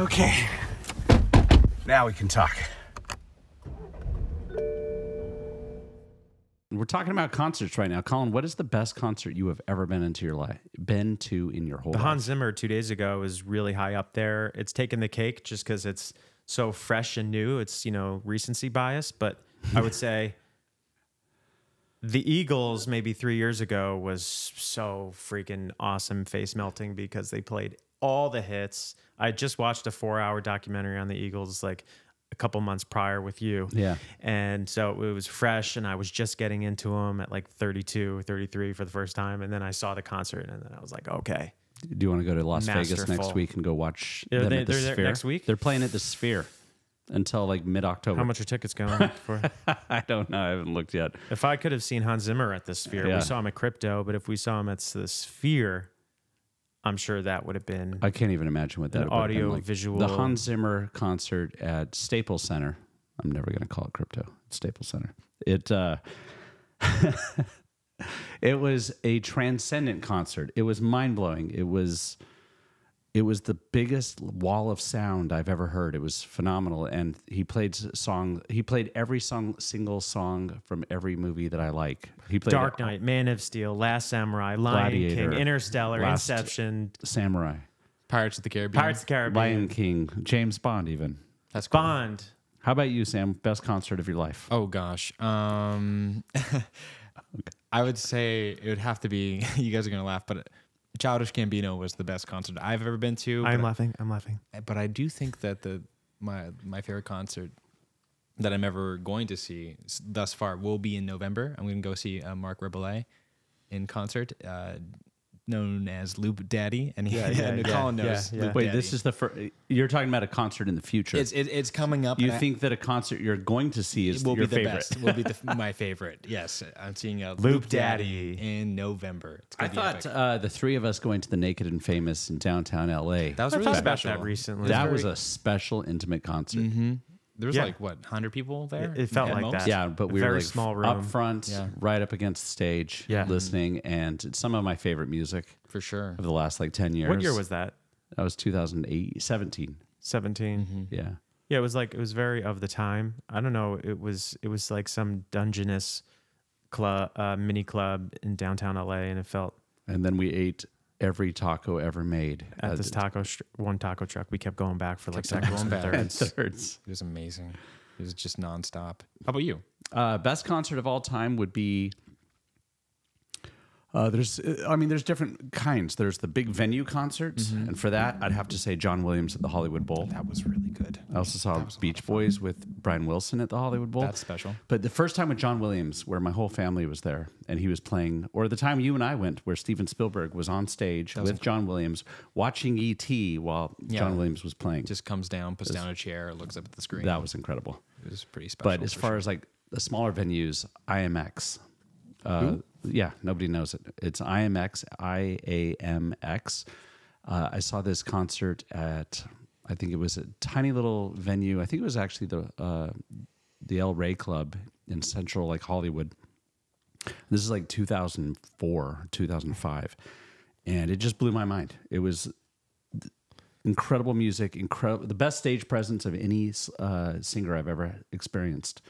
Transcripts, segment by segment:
Okay. Now we can talk. We're talking about concerts right now. Colin, what is the best concert you have ever been in your whole The life? Hans Zimmer 2 days ago was really high up there. It's taken the cake just because it's so fresh and new. It's, recency bias. But I would say the Eagles maybe 3 years ago was so freaking awesome, face melting, because they played all the hits. I just watched a 4-hour documentary on the Eagles like a couple months prior with you. Yeah. And so it was fresh, and I was just getting into them at like 32, 33 for the first time. And then I saw the concert, and then I was like, okay. Do you want to go to Las Vegas Masterful. next week and go watch They're them at the there Sphere? next week? They're playing at the Sphere until like mid-October. How much are tickets going for? I don't know. I haven't looked yet. If I could have seen Hans Zimmer at the Sphere, Yeah. we saw him at Crypto, but if we saw him at the Sphere, I'm sure that would have been I can't even imagine what that an would have been audio like. visual. The Hans Zimmer concert at Staples Center. I'm never going to call it Crypto. It's Staples Center. It was a transcendent concert. It was mind-blowing. It was the biggest wall of sound I've ever heard. It was phenomenal. And he played every single song from every movie that I like. He played Dark Knight, Man of Steel, Last Samurai, Lion Gladiator, King, Interstellar, Last- Inception, Samurai, Pirates of the Caribbean. Pirates of the Caribbean, Lion King, James Bond even. That's cool. Bond. How about you, Sam? Best concert of your life? Oh gosh. I would say it would have to be. You guys are gonna laugh, but Childish Gambino was the best concert I've ever been to. I'm laughing. I'm laughing. But I do think that my favorite concert that I'm ever going to see thus far will be in November. I'm going to go see Mark Rebillet in concert, known as Loop Daddy, and Colin knows. yeah. Loop Wait, Daddy. this is the first. You're talking about a concert in the future. It's coming up. You and think that a concert you're going to see is will your be the favorite? best? Will be my favorite. Yes, I'm seeing Loop Daddy in November. It's I gonna be thought epic. the three of us going to the Naked and Famous in downtown LA. That was I really thought about special. that recently. That was a special, intimate concert. There was Yeah. like what 100 people there. It felt At like most? that. Yeah, but we Very were like small room. up front, Yeah. right up against the stage, Yeah. listening, and it's some of my favorite music for sure. of the last like 10 years. What year was that? That was 2008, 17. 17. Yeah. Yeah, it was very of the time. I don't know. It was like some Dungeness club, mini club in downtown LA, and it felt And then we ate every taco ever made at this one taco truck. We kept going back for like Kept seconds going and back. thirds. thirds. It was amazing. It was just nonstop. How about you? Best concert of all time would be. There's different kinds. There's the big venue concerts, and for that, I'd have to say John Williams at the Hollywood Bowl. That was really good. I also saw Beach Boys with Brian Wilson at the Hollywood Bowl. That's special. But the first time with John Williams, where my whole family was there, and he was playing, or the time you and I went, where Steven Spielberg was on stage with John Williams, watching E.T. while John Williams was playing. Just comes down, puts down a chair, looks up at the screen. That was incredible. It was pretty special. But as far as like the smaller venues, IMX. Yeah, nobody knows it. It's IMX, IAMX. I saw this concert at, I think it was a tiny little venue. I think it was actually the El Rey Club in central like Hollywood. This is like 2004, 2005. And it just blew my mind. It was incredible music, the best stage presence of any singer I've ever experienced.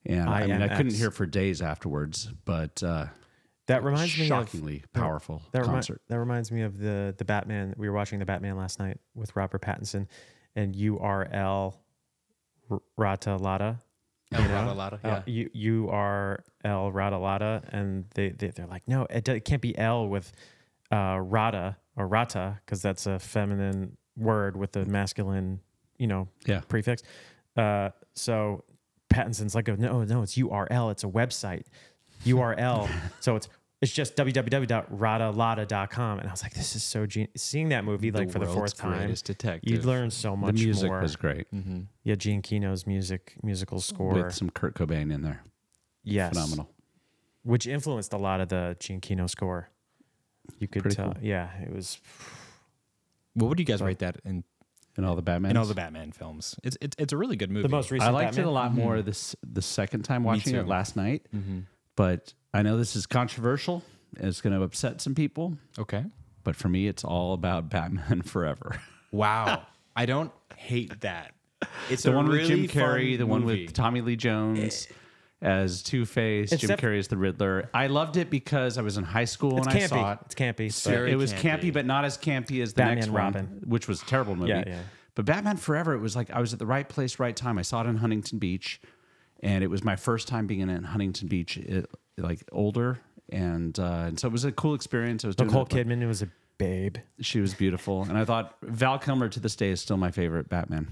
And I mean, I couldn't hear for days afterwards, but That reminds me of shockingly powerful concert. That reminds me of the Batman. We were watching the Batman last night with Robert Pattinson, and URL Ratalata. El Ratalata, yeah. URL Ratalata, and they're like, no, it can't be L with Rata or Rata, because that's a feminine word with a masculine, prefix. So Pattinson's like, no, it's URL. It's a website. URL. So it's just www.ratalata.com. And I was like, this is so genius. Seeing that movie like for the world's fourth time, greatest detective. you'd learn so much The music more. was great Yeah, Gene Kino's musical score. with some Kurt Cobain in there. Yes. Phenomenal. Which influenced a lot of the Gene Kino score. You could Pretty tell. cool. Yeah, it was. What would you guys rate that in And all the Batman. all the Batman films? It's a really good movie. The most recent I liked Batman. it a lot more the second time watching too. it last night. But I know this is controversial and it's going to upset some people. Okay. But for me, it's all about Batman Forever. Wow. I don't hate that. It's The a one with really Jim Carrey, fun the one movie. with Tommy Lee Jones as Two-Face, It's Jim def- Carrey as the Riddler. I loved it because I was in high school It's when I campy. saw it. It's campy. So- Very It was campy. campy, but not as campy as the Batman next Robin. one, which was a terrible movie. Yeah, yeah. But Batman Forever, it was like I was at the right place, right time. I saw it in Huntington Beach, and it was my first time being in Huntington Beach, like older, and so it was a cool experience. I was doing Nicole that, like, Kidman was a babe. she was beautiful, and I thought Val Kilmer to this day is still my favorite Batman.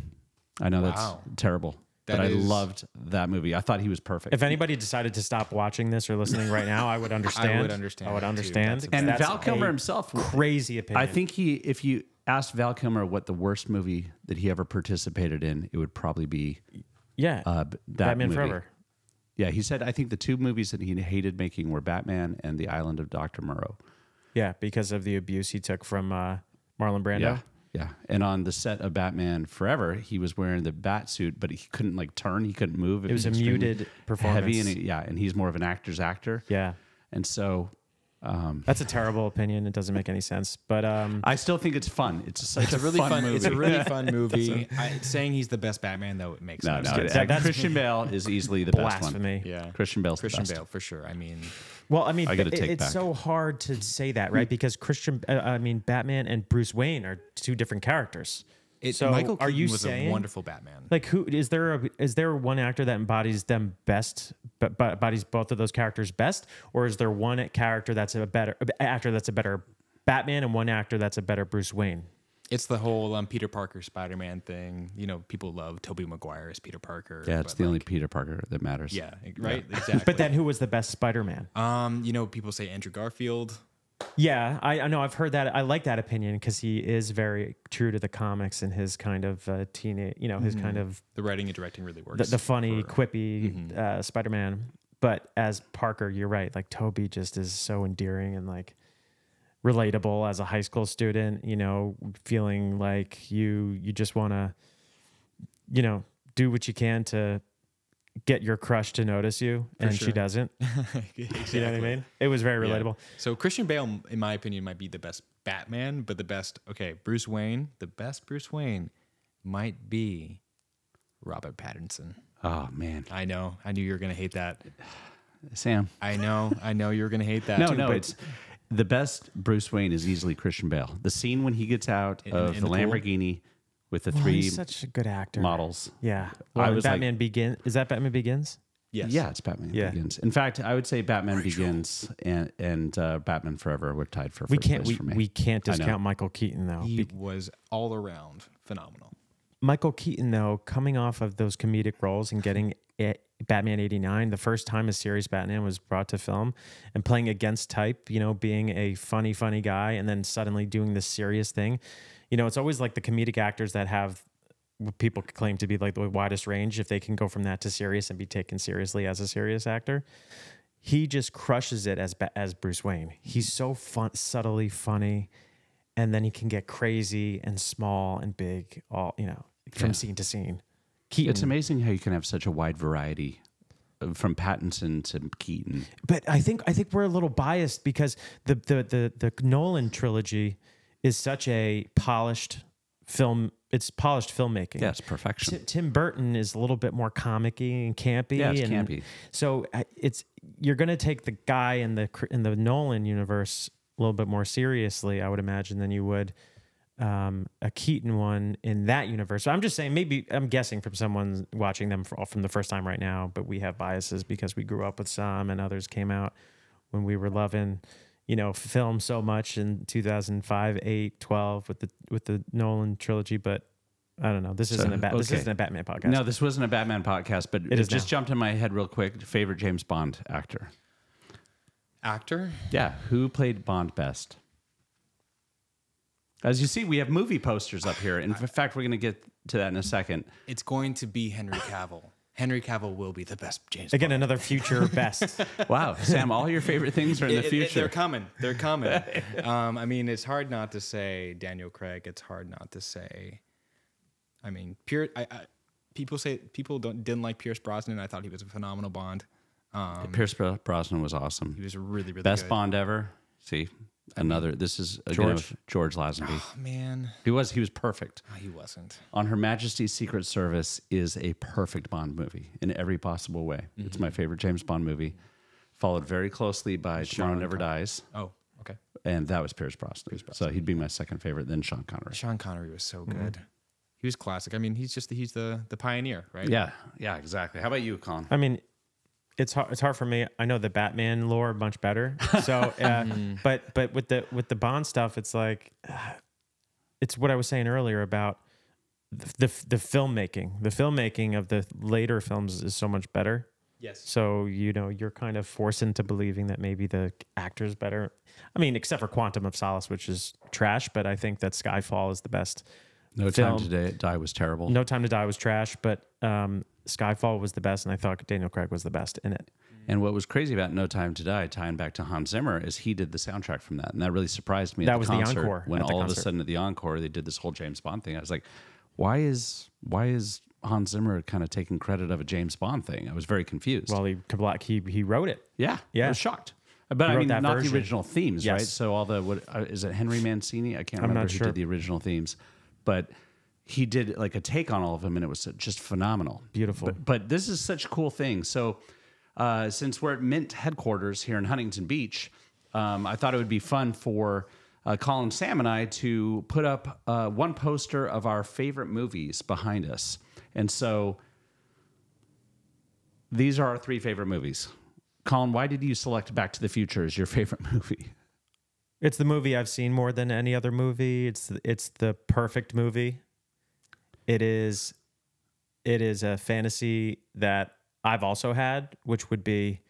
I know that's Wow. terrible, That but I is- loved that movie. I thought he was perfect. If anybody decided to stop watching this or listening right now, I would understand. I would understand I would that too. understand. That's and That's Val Kilmer a himself, crazy opinion. I think if you asked Val Kilmer what the worst movie that he ever participated in, it would probably be yeah, that Batman movie. Forever. Yeah, he said I think the two movies that he hated making were Batman and The Island of Dr. Moreau. Yeah, because of the abuse he took from Marlon Brando. Yeah. And on the set of Batman Forever, he was wearing the bat suit, but he couldn't like turn. He couldn't move. It was a extremely muted performance. Heavy, and he's more of an actor's actor. Yeah, And so that's a terrible opinion. It doesn't make any sense. But I still think it's fun. It's such It's a really fun movie. It's a really fun movie. Saying he's the best Batman though, it makes no, no no. sense. That's Christian Bale is easily the best one. blasphemy. Yeah, Christian Bale's Christian the best. Bale for sure. I mean, Well, I mean, I gotta take it's back. so hard to say that, right? Because Batman and Bruce Wayne are two different characters. So Michael are Keaton you was saying a wonderful Batman. like who is there one actor that embodies them best, but embodies both of those characters best, or is there one character that's a better Batman and one actor that's a better Bruce Wayne? It's the whole Peter Parker Spider-Man thing. You know, people love Tobey Maguire as Peter Parker. Yeah, it's but, the like, only Peter Parker that matters. Yeah, right. Exactly. But then who was the best Spider-Man? you know, people say Andrew Garfield. Yeah, I know. I've heard that. I like that opinion because he is very true to the comics and his kind of teenage, his kind of The writing and directing really works. the funny, quippy Spider-Man. But as Parker, you're right. Like Toby just is so endearing and like relatable as a high school student. Feeling like you just want to, do what you can to get your crush to notice you, and she sure. doesn't. Exactly. You know what I mean? It was very Yeah. relatable. So Christian Bale, in my opinion, might be the best Batman, but Bruce Wayne, the best Bruce Wayne might be Robert Pattinson. Oh man, I know. I knew you were going to hate that. Sam. I know you were going to hate that. No, too, no, but it's the best Bruce Wayne is easily Christian Bale. The scene when he gets out of in the the pool? Lamborghini with the Well, three he's such a good actor. models. Yeah. I Well, was like- Batman Begins. Is that Batman Begins? yes. Yeah, it's Batman Yeah. Begins. In fact, I would say Batman Begins and Batman Forever were tied for first place for me. We can't I know. discount Michael Keaton though. He was all around phenomenal. Michael Keaton though, coming off of those comedic roles and getting Batman 89, the first time a serious Batman was brought to film, and playing against type, being a funny guy, and then suddenly doing this serious thing. It's always like the comedic actors that have what people claim to be like the widest range, if they can go from that to serious and be taken seriously as a serious actor. He just crushes it as Bruce Wayne. He's so fun, subtly funny, and then he can get crazy and small and big, all from scene to scene. Keaton, It's amazing how you can have such a wide variety from Pattinson to Keaton. but I think we're a little biased because the Nolan trilogy is such a polished film. It's polished filmmaking. Yeah, it's perfection. Tim Burton is a little bit more comic-y and campy. Yeah, it's and campy. So you're going to take the guy in the Nolan universe a little bit more seriously, I would imagine, than you would a Keaton one in that universe. So I'm just saying, maybe I'm guessing from someone watching them from the first time right now, but we have biases because we grew up with some and others came out when we were loving, film so much in 2005, 8, 12 with the Nolan trilogy. But I don't know. This isn't a Batman podcast. No, this wasn't a Batman podcast, but it is just now. jumped in my head real quick. Favorite James Bond actor? Actor? Yeah, who played Bond best? As you see, we have movie posters up here. In fact, we're going to get to that in a second. It's going to be Henry Cavill. Henry Cavill will be the best James Again, Bond. another future best. Wow, Sam, all your favorite things are in the future. They're coming. They're coming. I mean, it's hard not to say Daniel Craig. It's hard not to say. I mean, people didn't like Pierce Brosnan. I thought he was a phenomenal Bond. Pierce Brosnan was awesome. He was really, really Best good. Bond ever. See, Another. This is again George? with George Lazenby. Oh, man. He was perfect. Oh, he wasn't. On Her Majesty's Secret Service is a perfect Bond movie in every possible way. It's my favorite James Bond movie. Followed very closely by Tomorrow Never Dies, Oh, okay. and that was Pierce Brosnan. So he'd be my second favorite, then Sean Connery. Sean Connery was so good. He was classic. I mean, he's the pioneer, right? Yeah, exactly. How about you, Colin? I mean, it's hard for me. I know the Batman lore much better. So, but with the Bond stuff, it's like it's what I was saying earlier about the filmmaking. The filmmaking of the later films is so much better. Yes. So you're kind of forced into believing that maybe the actor's better. I mean, except for Quantum of Solace, which is trash, but I think that Skyfall is the best. No film. Time to Die was terrible. No Time to Die was trash, but Skyfall was the best, and I thought Daniel Craig was the best in it. And what was crazy about No Time to Die, tying back to Hans Zimmer, is he did the soundtrack from that, and that really surprised me. That at was the the concert, encore when at the all of a concert. sudden at the encore they did this whole James Bond thing. I was like, why is Hans Zimmer kind of taking credit of a James Bond thing? I was very confused. Well, he wrote it. Yeah, Yeah. I was shocked. But He I wrote mean, that not version. the original themes, Yes. right? So all the is it Henry Mancini? I can't I'm remember not who sure. did the original themes, but he did like a take on all of them, and it was just phenomenal, Beautiful. But this is such a cool thing. So since we're at Mint headquarters here in Huntington Beach, I thought it would be fun for Colin, Sam, and I to put up one poster of our favorite movies behind us, and so these are our three favorite movies. Colin, why did you select Back to the Future as your favorite movie? It's the movie I've seen more than any other movie. It's the perfect movie. It is a fantasy that I've also had, which would be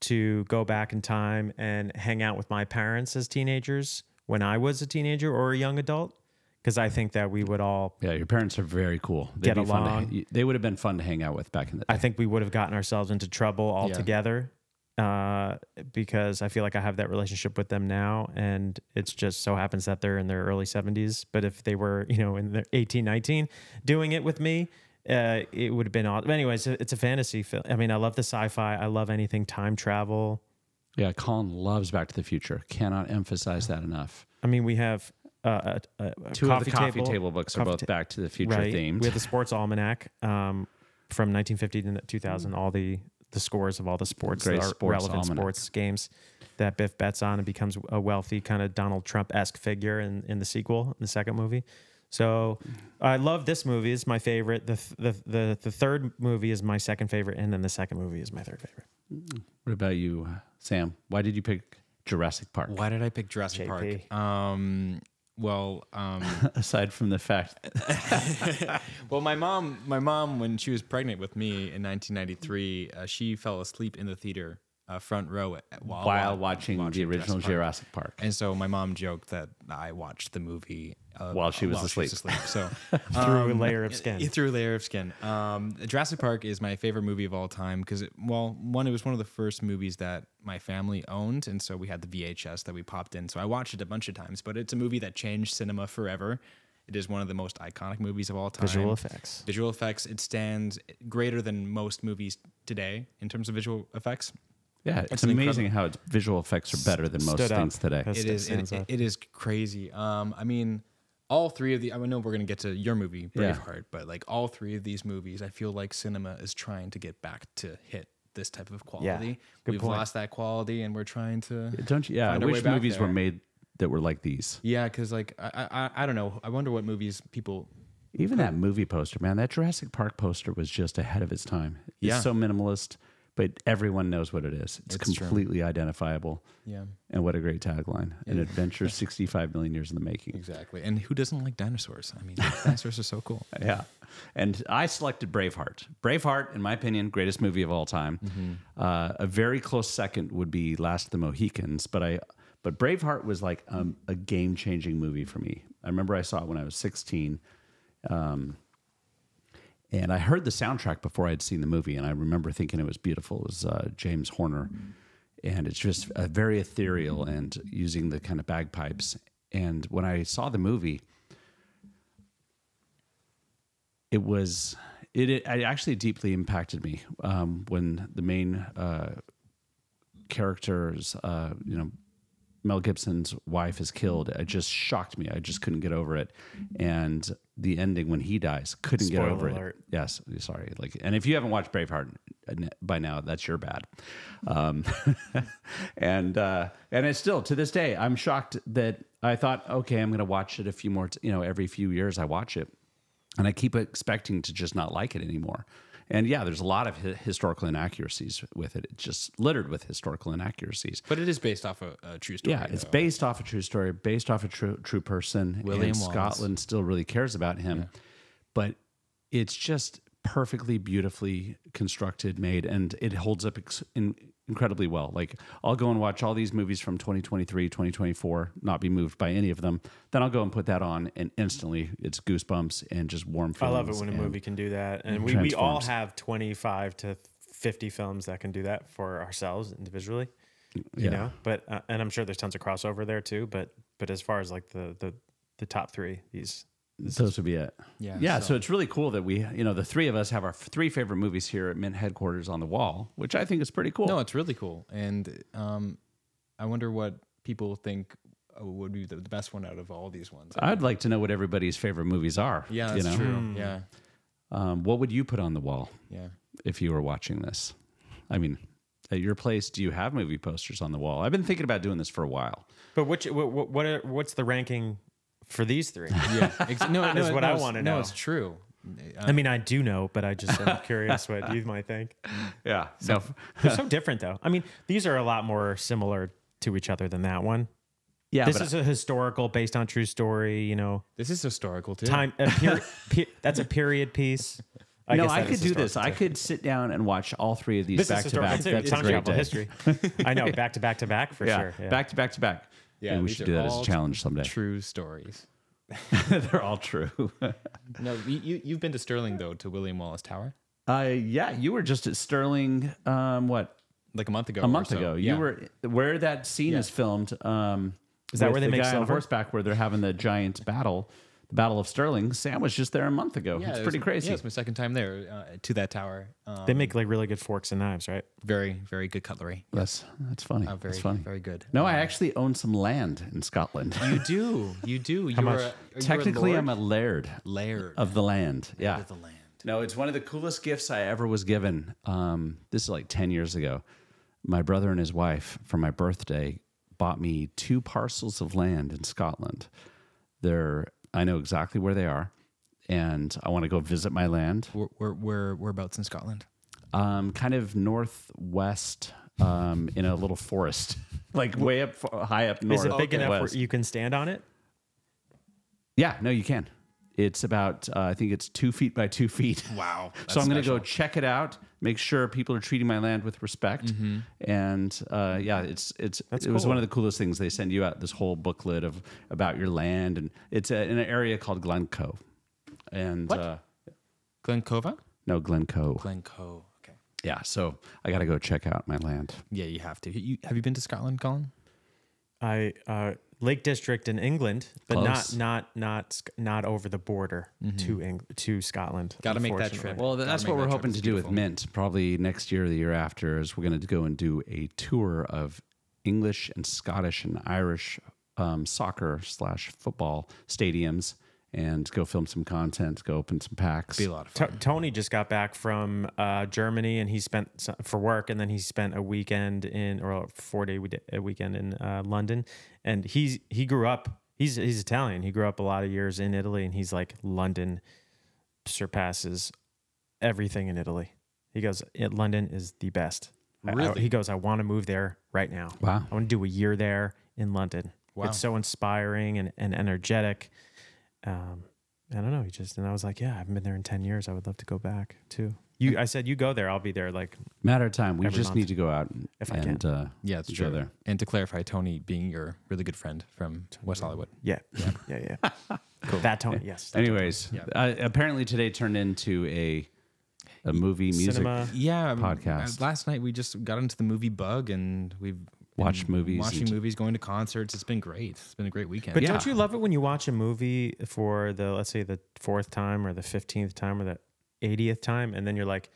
to go back in time and hang out with my parents as teenagers when I was a teenager or a young adult, because I think that we would all. Yeah, your parents are very cool. They'd Get be fun along. they would have been fun to hang out with back in the day. I think we would have gotten ourselves into trouble altogether. Because I feel like I have that relationship with them now, and it's just so happens that they're in their early 70s. But if they were, in their 18, 19, doing it with me, it would have been odd. But anyways, it's a fantasy film. I mean, I love the sci-fi. I love anything time travel. Yeah, Colin loves Back to the Future. Cannot emphasize that enough. I mean, we have Two of the coffee table books are both Back to the Future right. themed. We have the Sports Almanac from 1950 to 2000, all the scores of all the sports Great that are sports relevant almanac. sports games that Biff bets on and becomes a wealthy kind of Donald Trump-esque figure in the sequel, in the second movie. So I love this movie. It's my favorite. The third movie is my second favorite, and then the second movie is my third favorite. What about you, Sam? Why did you pick Jurassic Park? Why did I pick Jurassic JP. Park? Aside from the fact, Well, my mom, when she was pregnant with me in 1993, she fell asleep in the theater front row while watching the original Jurassic Park. And so my mom joked that I watched the movie While she was asleep. So Through a layer of skin. Through a layer of skin. Jurassic Park is my favorite movie of all time because, it was one of the first movies that my family owned, and so we had the VHS that we popped in. So I watched it a bunch of times, but it's a movie that changed cinema forever. It is one of the most iconic movies of all time. Visual effects. Visual effects. It stands greater than most movies today in terms of visual effects. Yeah, it's an amazing how its visual effects are better than most Stood up. things today. It stands up. It is crazy. I mean, all three of the. I know we're gonna get to your movie Yeah. Braveheart, but like all three of these movies, I feel like cinema is trying to get back to hit this type of quality. good We've point. lost that quality, and we're trying to. Don't you? Yeah, I find our way wish back movies were there. made that were like these. Yeah, because like I don't know. I wonder what movies people. Even that movie poster, man, that Jurassic Park poster was just ahead of its time. It's Yeah. so minimalist, but everyone knows what it is. It's It's true. completely identifiable. Yeah, And what a great tagline. An adventure 65 million years in the making. exactly. And who doesn't like dinosaurs? I mean, dinosaurs are so cool. Yeah. And I selected Braveheart. Braveheart, in my opinion, greatest movie of all time. A very close second would be Last of the Mohicans, but Braveheart was like a game-changing movie for me. I remember I saw it when I was 16. And I heard the soundtrack before I'd seen the movie, and I remember thinking it was beautiful. It was James Horner. And it's just very ethereal and using the kind of bagpipes. And when I saw the movie, it actually deeply impacted me when the main characters, Mel Gibson's wife is killed, it just shocked me. I just couldn't get over it. And the ending when he dies, couldn't get Spoiler over alert. it. Yes, sorry. Like, and if you haven't watched Braveheart by now, that's your bad. And it's still to this day, I'm shocked that I thought, okay, I'm going to watch it a few more. Every few years I watch it, and I keep expecting to just not like it anymore. And yeah, there's a lot of historical inaccuracies with it. It's just littered with historical inaccuracies. But it is based off a true story. Yeah, it's though. based off a true story, based off a true person. William and Wallace. Scotland still really cares about him. But it's just perfectly, beautifully constructed, made, and it holds up incredibly well. Like, I'll go and watch all these movies from 2023, 2024, not be moved by any of them. Then I'll go and put that on, and instantly it's goosebumps and just warm I feelings. love it when a and movie can do that. And we all transforms. have 25 to 50 films that can do that for ourselves individually, you Yeah. know, but, and I'm sure there's tons of crossover there too, but as far as like the top three, Those would be it. Yeah, So it's really cool that we, the three of us have our three favorite movies here at Mint headquarters on the wall, which I think is pretty cool. No, it's really cool. And I wonder what people think would be the best one out of all these ones. I'd like to know what everybody's favorite movies are. Yeah, that's true. Yeah. What would you put on the wall Yeah. if you were watching this? I mean, at your place, do you have movie posters on the wall? I've been thinking about doing this for a while. but what's the ranking for these three? Yeah. No, Is what I wanna know. No, it's true. I mean, I do know, but I just am curious what you might think. Yeah. So They're so different though. I mean, these are a lot more similar to each other than that one. yeah, This but is a historical based on true story, This is historical too. time that's a period piece. I guess that could is do this. historical I could sit down and watch all three of these This back is to back. historical too. That's a Time great travel day. history. I know, back to back to back for Yeah, sure. Yeah. back to back to back. Yeah, Maybe we these should are do that as a all challenge someday. True stories. They're all true. No, you've been to Sterling though, to William Wallace Tower, Yeah, you were just at Sterling. What, like a month ago. a month or so. ago? Yeah. You were where that scene is filmed. Is that with where they the make guy on silver? horseback where they're having the giant battle, the Battle of Sterling? Sam was just there a month ago. Yeah, It's it pretty was- crazy. Yeah, it's my second time there to that tower. They make like really good forks and knives, right? Very, very good cutlery. That's funny. Very, That's funny. very good. No, I actually own some land in Scotland. You do. You much? Technically, I'm a laird laird of the land. Yeah. of the land. No, it's one of the coolest gifts I ever was given. This is like 10 years ago. My brother and his wife, for my birthday, bought me 2 parcels of land in Scotland. I know exactly where they are, and I want to go visit my land. Whereabouts in Scotland? Kind of northwest, in a little forest, like way up, high up north. Is it big enough west. where you can stand on it? Yeah, no, you can. It's about, I think it's 2 feet by 2 feet. Wow. So I'm going to go check it out, make sure people are treating my land with respect. Mm-hmm. And yeah, it was one of the coolest things. They send you out this whole booklet about your land, and it's in an area called Glencoe. And Glencova? no, Glencoe. Glencoe. Okay. Yeah, so I got to go check out my land. Yeah, you have to. Have you been to Scotland, Colin? Lake District in England, but Close. not over the border to Scotland. Got to make that unfortunately. trip. Well, Gotta that's make what we're that trip. hoping It's to do with beautiful. Mint. Probably next year or the year after is we're going to go and do a tour of English and Scottish and Irish soccer/football stadiums and go film some content, go open some packs. Be a lot of fun. Tony just got back from Germany, and he spent for work, and then he spent a weekend or a 4-day weekend in London. And he grew up. He's Italian. He grew up a lot of years in Italy, and he's like, London surpasses everything in Italy. He goes, London is the best. Really? He goes, I want to move there right now. Wow. I want to do a year there in London. Wow. It's so inspiring and energetic. I don't know. And I was like, yeah, I haven't been there in 10 years. I would love to go back too. I said, you go there. I'll be there. Like, Matter of time. We Every just month. need to go out If I and can. Yeah, it's go true. there. And to clarify, Tony being your really good friend from West Hollywood. yeah. Cool. That Tony. Yes. that Anyways, apparently today turned into a movie music. Cinema. Yeah. Podcast. Last night we just got into the movie bug and we've Watched been movies watching and- movies, going to concerts. It's been great. It's been a great weekend. But Yeah. don't you love it when you watch a movie for let's say the 4th time or the 15th time or the 80th time, and then you're like,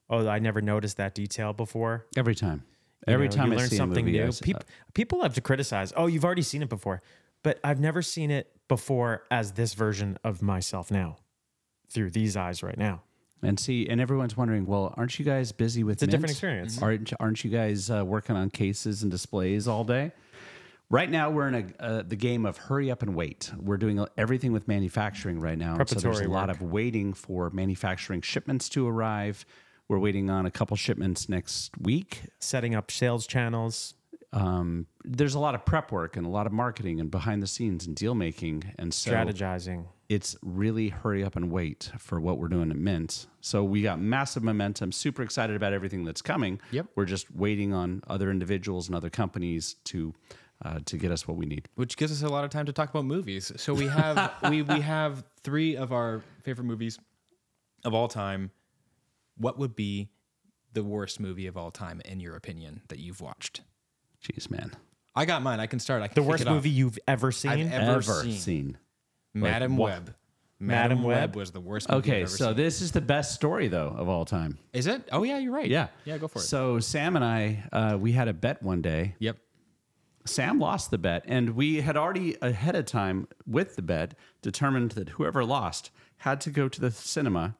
oh, I never noticed that detail before. Every time. Every time you I learn see a something movie, new. I- People have to criticize. Oh, you've already seen it before, but I've never seen it before as this version of myself now, through these eyes right now. And see, and everyone's wondering, well, aren't you guys busy with It's a different Mint? experience. Aren't you guys working on cases and displays all day? Right now, we're in the game of hurry up and wait. We're doing everything with manufacturing right now. So there's a Preparatory lot work. of waiting for manufacturing shipments to arrive. We're waiting on a couple shipments next week. Setting up sales channels. There's a lot of prep work and a lot of marketing and behind the scenes and deal making. And so Strategizing. it's really hurry up and wait for what we're doing at Mint. So we got massive momentum, super excited about everything that's coming. Yep. We're just waiting on other individuals and other companies to get us what we need. Which gives us a lot of time to talk about movies. So we have we have 3 of our favorite movies of all time. What would be the worst movie of all time, in your opinion, that you've watched? Jeez, man. I got mine. I can start. I can The kick worst it off. movie you've ever seen? I've ever Ever seen. seen. Madam what? Web. Madam Web? was the worst movie I've Okay, ever so seen. this is the best story, though, of all time. Is it? Oh, yeah, you're right. Yeah. Yeah, go for it. So Sam and I, we had a bet one day. Yep. Sam lost the bet, and we had already ahead of time with the bet determined that whoever lost had to go to the cinema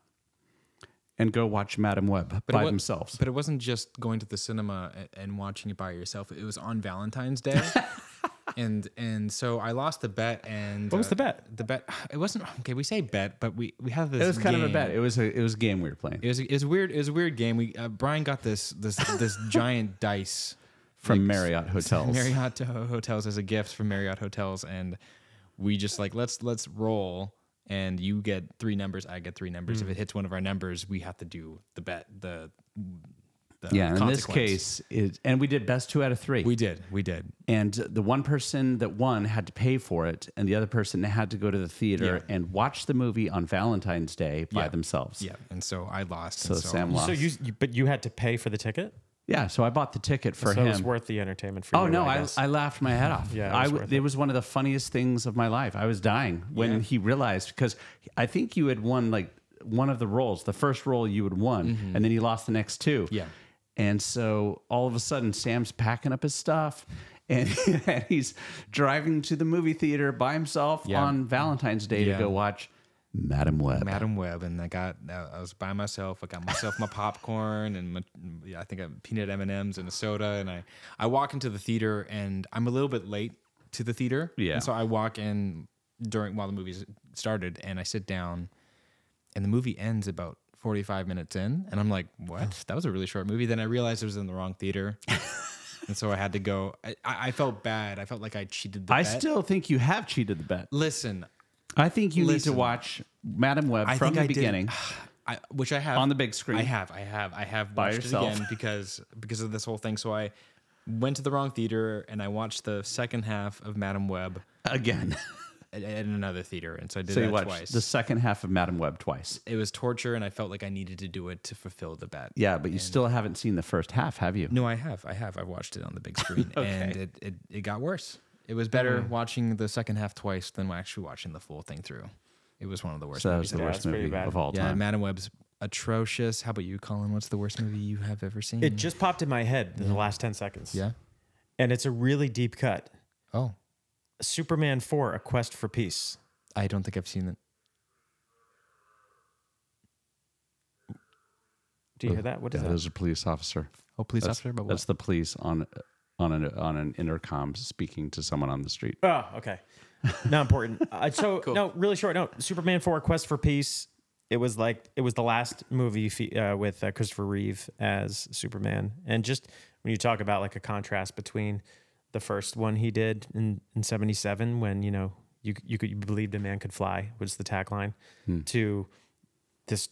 and go watch Madam Web by themselves. But it wasn't just going to the cinema and watching it by yourself. It was on Valentine's Day. and so I lost the bet. And What was the bet? The bet, it wasn't, okay, we say bet, but we have this It was kind of a game. bet. It was a game we were playing It was weird. It was a weird game. We Brian got this giant dice from Marriott Hotels. Marriott Hotels as a gift from Marriott Hotels, and we just like let's roll. And you get 3 numbers, I get 3 numbers. If it hits one of our numbers, we have to do the bet. The Yeah, in this consequence. case, and we did best 2 out of 3. we did. And the one person that won had to pay for it, and the other person had to go to the theater Yeah. and watch the movie on Valentine's Day by Yeah. themselves. Yeah, and so I lost. So and Sam lost. So but you had to pay for the ticket? Yeah, so I bought the ticket for So him. it was worth the entertainment for you. Oh no, I I guess. laughed my head off. Yeah, it I was w- worth it it. was one of the funniest things of my life. I was dying when Yeah. he realized, because I think you had won like one of the rolls, the first roll you had won, and then he lost the next 2. Yeah. And so all of a sudden, Sam's packing up his stuff, and, and he's driving to the movie theater by himself Yeah. on Valentine's Day Yeah. to go watch Madam Web. Madam Web, and I was by myself. I got myself my popcorn and I think I peanut M&Ms and a soda. And I walk into the theater, and I'm a little bit late to the theater. Yeah. And so I walk in while the movie started, and I sit down, and the movie ends about 45 minutes in, and I'm like, what? That was a really short movie. Then I realized it was in the wrong theater. And so I had to go. I felt bad. I felt like I cheated the I bet. still think you have cheated the bet. Listen, I think you need Listen. to watch Madam Web I from think the I did. beginning. Which I have On the big screen. I have By watched yourself. it again because of this whole thing. So I went to the wrong theater, and I watched the second half of Madam Web Again. at another theater, and so I did So you that watched twice. the second half of Madam Web twice. It was torture, and I felt like I needed to do it to fulfill the bet. Yeah, but you still haven't seen the first half, have you? No, I have. I've watched it on the big screen, and it got worse. It was better watching the second half twice than actually watching the full thing through. It was one of the worst So that movies was the I've worst that's pretty movie bad. of all Yeah, time. Madam Web's atrocious. How about you, Colin? What's the worst movie you have ever seen? It just popped in my head in the last 10 seconds. yeah. And it's a really deep cut. Oh, Superman 4, A Quest for Peace. I don't think I've seen it. Do you hear that? What is Yeah, that? there's a police officer. Oh, police That's, officer, but what? that's the police on an intercom speaking to someone on the street. Oh, okay. Not important. No, really short note. Superman 4, Quest for Peace. It was the last movie with Christopher Reeve as Superman. And just when you talk about like a contrast between the first one he did in 77, when, you believed a man could fly, was the tagline, to this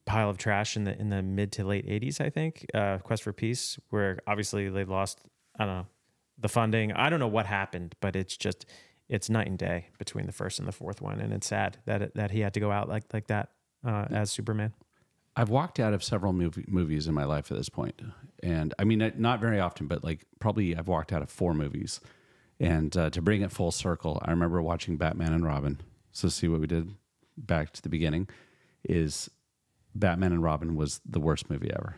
pile of trash in the mid to late 80s, I think, Quest for Peace, where obviously they lost, I don't know, the funding. I don't know what happened, but it's night and day between the first and the fourth one, and it's sad that he had to go out like that as Superman. I've walked out of several movies in my life at this point, and I mean, not very often, but like probably I've walked out of 4 movies. And to bring it full circle, I remember watching Batman and Robin. So see what we did back to the beginning is Batman and Robin was the worst movie ever.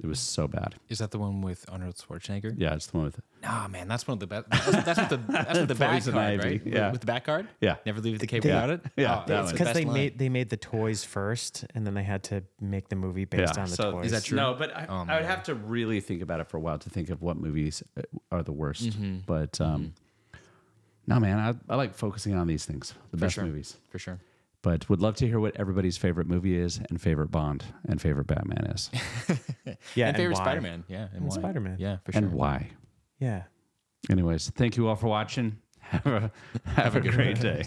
It was so bad. Is that the one with Arnold Schwarzenegger? Yeah, it's the one with Nah, man, that's one of the best. That's with the back Poison card, Ivy, right? yeah. With the back card. Yeah. Never leave the cape They- without it. Yeah, Oh, that it's one. the Because best line. they made the toys first, and then they had to make the movie based on the so toys. is that true? No, but I Oh, would man. have to really think about it for a while to think of what movies are the worst. Mm-hmm. But no, man, I like focusing on these things, the best sure. movies. For sure. But would love to hear what everybody's favorite movie is, and favorite Bond, and favorite Batman is, Yeah, and favorite why? Spider-Man. Yeah, and why? Spider-Man. Yeah, for sure. and why. Yeah. Anyways, thank you all for watching. Have a great day.